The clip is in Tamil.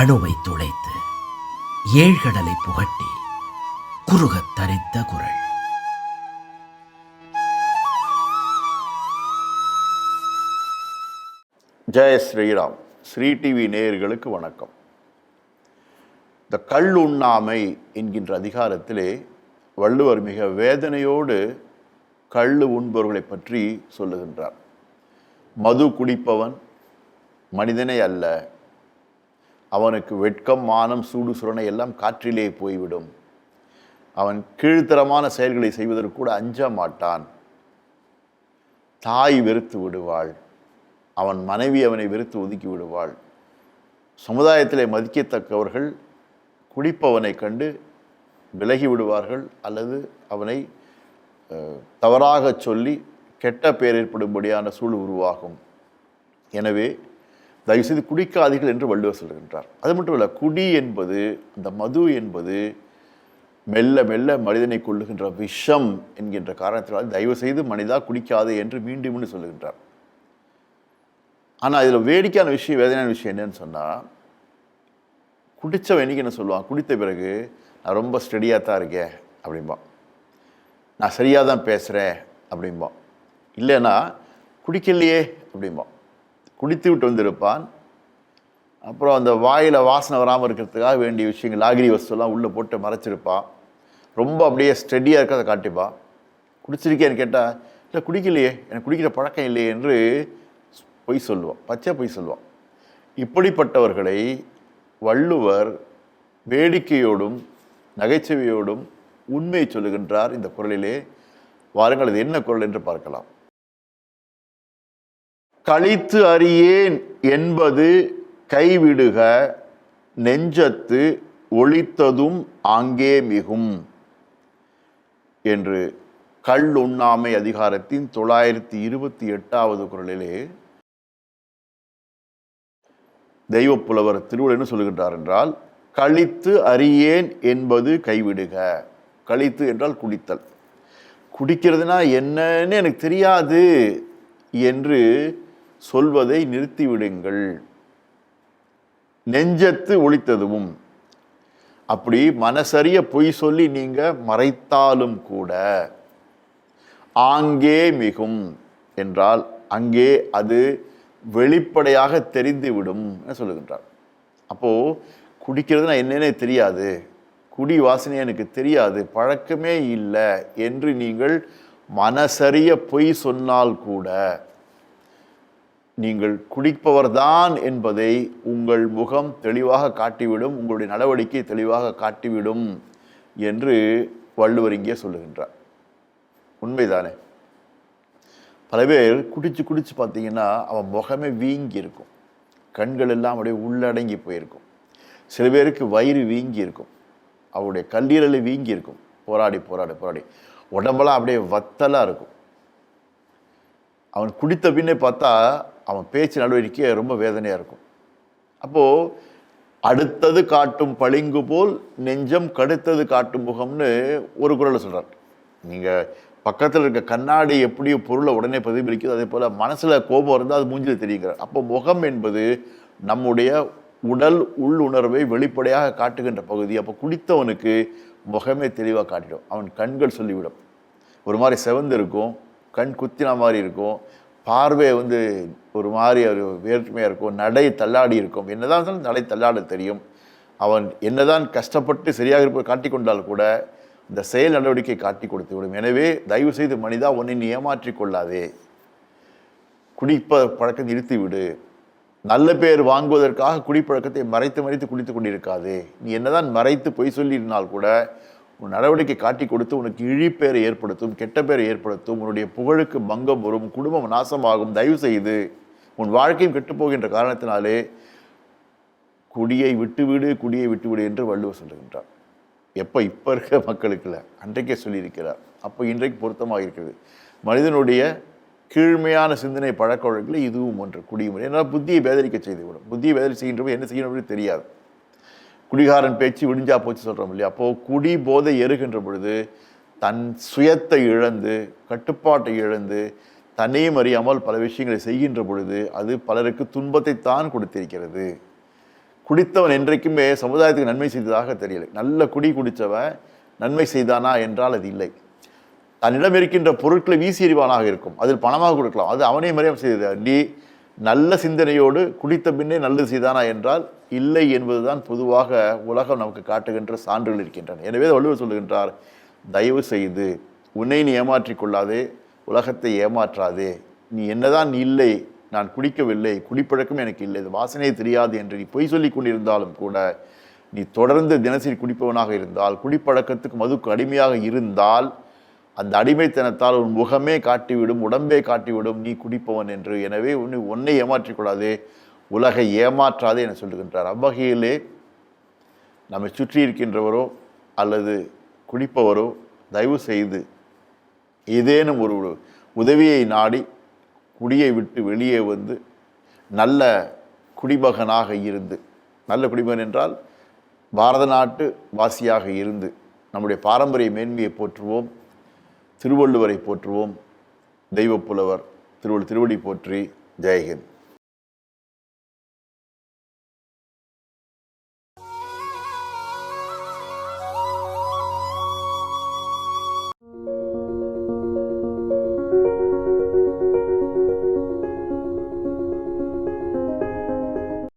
அணுவை துளைத்து ஏழ்கடலை புகட்டி குறுகத் தரித்த குரல். ஜெய ஸ்ரீராம். ஸ்ரீ டிவி நேயர்களுக்கு வணக்கம். இந்த கள் உண்ணாமை என்கின்ற அதிகாரத்திலே வள்ளுவர் மிக வேதனையோடு கள்ளு உண்பவர்களை பற்றி சொல்லுகின்றார். மது குடிப்பவன் மனிதனே அல்ல, அவனுக்கு வெட்கம், மானம், சூடு சுரணை எல்லாம் காற்றிலே போய்விடும். அவன் கீழ்த்தரமான செயல்களை செய்வதற்கு கூட அஞ்ச மாட்டான். தாய் வெறுத்து விடுவாள், அவன் மனைவி அவனை வெறுத்து ஒதுக்கி விடுவாள். சமுதாயத்திலே மதிக்கத்தக்கவர்கள் குடிப்பவனை கண்டு விலகி விடுவார்கள், அல்லது அவனை தவறாக சொல்லி கெட்ட பெயர் ஏற்படும்படியான சூழல் உருவாகும். எனவே தயவுசெய்து குடிக்காதீர்கள் என்று வள்ளுவர் சொல்கின்றார். அது மட்டும் இல்லை, குடி என்பது, அந்த மது என்பது மெல்ல மெல்ல மனிதனை கொள்ளுகின்ற விஷம் என்கின்ற காரணத்தினால் தயவு செய்து மனிதா குடிக்காதே என்று மீண்டும் மீண்டும் சொல்லுகின்றார். ஆனால் இதில் வேடிக்கையான விஷயம், வேதனையான விஷயம் என்னன்னு சொன்னால், குடித்தவன் என்னைக்கு என்ன சொல்லுவான், குடித்த பிறகு நான் ரொம்ப ஸ்டடியாக தான் இருக்கேன் அப்படிம்பான், நான் சரியாக தான் பேசுகிறேன் அப்படிம்பான். இல்லைன்னா குடிக்கலையே அப்படிம்பான். குடித்து விட்டு வந்திருப்பான். அப்புறம் அந்த வாயில் வாசனை வராமல் இருக்கிறதுக்காக வேண்டிய விஷயங்கள், லாகிரி வஸ்துலாம் உள்ளே போட்டு மறைச்சிருப்பான். ரொம்ப அப்படியே ஸ்டடியாக இருக்கிறத காட்டிப்பான். குடிச்சிருக்கேன்னு கேட்டால், இல்லை குடிக்கலையே, எனக்கு குடிக்கிற பழக்கம் இல்லையே என்று பொய் சொல்லுவான், பச்சை பொய் சொல்லுவான். இப்படிப்பட்டவர்களை வள்ளுவர் வேடிக்கையோடும் நகைச்சுவையோடும் உண்மையை சொல்லுகின்றார் இந்த குறளிலே. வாருங்கள், அது என்ன குறள் என்று பார்க்கலாம். களித்து அறியேன் என்பது கைவிடுக, நெஞ்சத்து ஒளித்ததும் ஆங்கே மிகும் என்று கள் உண்ணாமை அதிகாரத்தின் 928வது குறளிலே தெய்வப்புலவர் திருவள்ளுவர் என்ன சொல்லுகின்றார் என்றால், களித்து அறியேன் என்பது கைவிடுக. களித்து என்றால் குடித்தல். குடிக்கிறதுனா என்னன்னு எனக்கு தெரியாது என்று சொல்வதை நிறுத்திவிடுங்கள். நெஞ்சத்து ஒளித்ததுவும், அப்படி மனசறிய பொய் சொல்லி நீங்க மறைத்தாலும் கூட, ஆங்கே மிகும் என்றால் அங்கே அது வெளிப்படையாக தெரிந்துவிடும் சொல்லுகின்றார். அப்போ குடிக்கிறதுனா என்னன்னே தெரியாது, குடி வாசனை எனக்கு தெரியாது, பழக்கமே இல்லை என்று நீங்கள் மனசறிய பொய் சொன்னால் கூட, நீங்கள் குடிப்பவர்தான் என்பதை உங்கள் முகம் தெளிவாக காட்டிவிடும், உங்களுடைய நடவடிக்கை தெளிவாக காட்டிவிடும் என்று வள்ளுவர் இங்கே சொல்லுகின்றார். உண்மைதானே? பல பேர் குடிச்சு பார்த்தீங்கன்னா அவன் முகமே வீங்கி இருக்கும், கண்கள் எல்லாம் அப்படியே உள்ளடங்கி போயிருக்கும். சில பேருக்கு வயிறு வீங்கி இருக்கும், அவருடைய கல்லீரல் வீங்கி இருக்கும், போராடி போராடி போராடி உடம்பெல்லாம் அப்படியே வத்தலாக இருக்கும். அவன் குடித்த பின்னே பார்த்தா அவன் பேச்சு நடவடிக்கை ரொம்ப வேதனையாக இருக்கும். அப்போது அடுத்தது காட்டும் பளிங்கு போல் நெஞ்சம் கடுத்தது காட்டும் முகம்னு ஒரு குறளை சொல்கிறார். நீங்கள் பக்கத்தில் இருக்க கண்ணாடி எப்படி பொருளை உடனே பிரதிபலிக்குது, அதே போல் மனசில் கோபம் இருந்தால் அது மூஞ்சில் தெரியுங்கிறார். அப்போ முகம் என்பது நம்முடைய உடல் உள்ளுணர்வை வெளிப்படையாக காட்டுகின்ற பகுதி. அப்போ குடித்தவனுக்கு முகமே தெளிவாக காட்டிடும். அவன் கண்கள் சொல்லிவிடும், ஒரு மாதிரி செவந்து இருக்கும், கண் குத்தின மாதிரி இருக்கும், பார்வை ஒரு மாதிரி ஒரு வேற்றுமையாக இருக்கும், நடை தள்ளாடி இருக்கும். என்னதான் இருந்தாலும் நடை தள்ளாட தெரியும். அவன் என்னதான் கஷ்டப்பட்டு சரியாக இருப்பதை காட்டி கொண்டால் கூட இந்த செயல் நடவடிக்கை காட்டி கொடுத்து விடும். எனவே தயவு செய்து மனிதா, உன்னை நீ ஏமாற்றி கொள்ளாதே, குடிப்ப பழக்கம் நிறுத்திவிடு. நல்ல பேர் வாங்குவதற்காக குடிப்பழக்கத்தை மறைத்து மறைத்து குடித்து கொண்டிருக்காதே. நீ என்னதான் மறைத்து பொய் சொல்லியிருந்தால் கூட உன் நடவடிக்கை காட்டி கொடுத்து உனக்கு இழிப்பேரை ஏற்படுத்தும், கெட்ட பேரை ஏற்படுத்தும், உன்னுடைய புகழுக்கு பங்கம் வரும், குடும்பம் நாசமாகும். தயவு செய்து உன் வாழ்க்கையும் கெட்டுப்போகின்ற காரணத்தினாலே குடியை விட்டுவிடு, குடியை விட்டுவிடு என்று வள்ளுவர் சொல்லுகின்றார். எப்போ இப்போ இருக்க மக்களுக்கு இல்லை, அன்றைக்கே சொல்லியிருக்கிறார். அப்போ இன்றைக்கு பொருத்தமாக இருக்கிறது. மனிதனுடைய கீழ்மையான சிந்தனை பழக்க வழக்கில் இதுவும் ஒன்று, குடிமுறை. என்னால் புத்தியை பேதலிக்க செய்துவிடும். புத்தியை பேதலி செய்கின்றபோது என்ன செய்யணும் தெரியாது. குடிகாரன் பேச்சு விடிஞ்சா போச்சு சொல்கிறோம் இல்லையா? அப்போது குடி போதை ஏறுகின்ற பொழுது தன் சுயத்தை இழந்து, கட்டுப்பாட்டை இழந்து, தன்னையும் அறியாமல் பல விஷயங்களை செய்கின்ற பொழுது அது பலருக்கு துன்பத்தை தான் கொடுத்திருக்கிறது. குடித்தவன் என்றைக்குமே சமுதாயத்துக்கு நன்மை செய்ததாக தெரியலை. நல்ல குடி குடித்தவன் நன்மை செய்தானா என்றால் அது இல்லை. தன்னிடம் இருக்கின்ற பொருட்களை வீசி எறிவானாக இருக்கும், அதில் பணமாக கொடுக்கலாம், அது அவனே மரியாதை செய்தது. நீ நல்ல சிந்தனையோடு குடித்த பின்னே நல்லது செய்தானா என்றால் இல்லை என்பதுதான் பொதுவாக உலகம் நமக்கு காட்டுகின்ற சான்றுகள் இருக்கின்றன. எனவே வள்ளுவர் சொல்லுகின்றார், தயவு செய்து உன்னை நீ ஏமாற்றிக் கொள்ளாதே, உலகத்தை ஏமாற்றாதே. நீ என்னதான் இல்லை, நான் குடிக்கவில்லை, குடிப்பழக்கம் எனக்கு இல்லை, இது வாசனையே தெரியாது என்று நீ பொய் சொல்லி கொண்டிருந்தாலும் கூட, நீ தொடர்ந்து தினசரி குடிப்பவனாக இருந்தால், குடிப்பழக்கத்துக்கு மதுக்கு அடிமையாக இருந்தால், அந்த அடிமைத்தனத்தால் உன் முகமே காட்டிவிடும், உடம்பே காட்டிவிடும் நீ குடிப்பவன் என்று. எனவே உன்னை ஏமாற்றிக் கொள்ளாதே, உலகை ஏமாற்றாதே என சொல்லுகின்றார். அவ்வகையிலே நம்மை சுற்றி இருக்கின்றவரோ அல்லது குடிப்பவரோ தயவு செய்து ஏதேனும் ஒரு உதவியை நாடி குடியை விட்டு வெளியே வந்து நல்ல குடிமகனாக இருந்து, நல்ல குடிமகன் என்றால் பாரத நாட்டு வாசியாக இருந்து நம்முடைய பாரம்பரிய மேன்மையை போற்றுவோம், திருவள்ளுவரை போற்றுவோம், தெய்வப்புலவர் திருவடி போற்றி. ஜெயஹிந்த்.